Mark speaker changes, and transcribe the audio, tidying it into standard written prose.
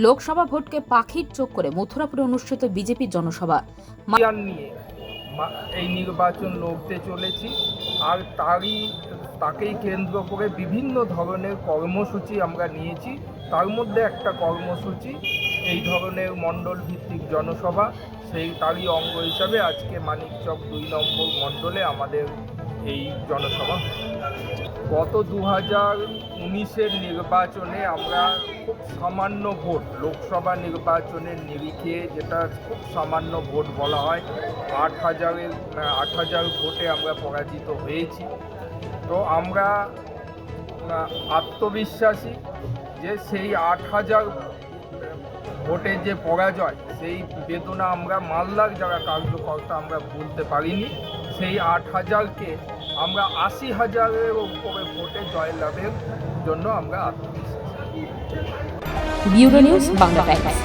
Speaker 1: লোকসভা ভোটকে পাখির চোখ করে মথুরাপুরে অনুষ্ঠিত বিজেপির জনসভা।
Speaker 2: নিয়ে এই নির্বাচন লড়তে চলেছি, আর তাকেই কেন্দ্র করে বিভিন্ন ধরনের কর্মসূচি আমরা নিয়েছি। তার মধ্যে একটা কর্মসূচি এই ধরনের মণ্ডল ভিত্তিক জনসভা, তারই অঙ্গ হিসাবে আজকে মানিকচক 2 নম্বর মণ্ডলে আমাদের এই জনসভা। গত 2019-এর নির্বাচনে আমরা খুব সামান্য ভোট, লোকসভা নিরিখে যেটা খুব সামান্য ভোট বলা হয়, 8,000 ভোটে আমরা পরাজিত হয়েছি। তো আমরা আত্মবিশ্বাসী যে সেই 8,000 ভোটে যে পরাজয়, সেই বেদনা আমরা মালদার যারা কার্যকর্তা আমরা ভুলতে পারিনি। সেই 8,000কে আমরা 80,000-এর উপরে ভোটে জয়লাভের জন্য আমরা আত্মবিশ্বাসী।
Speaker 1: Bureau news Bangla Times.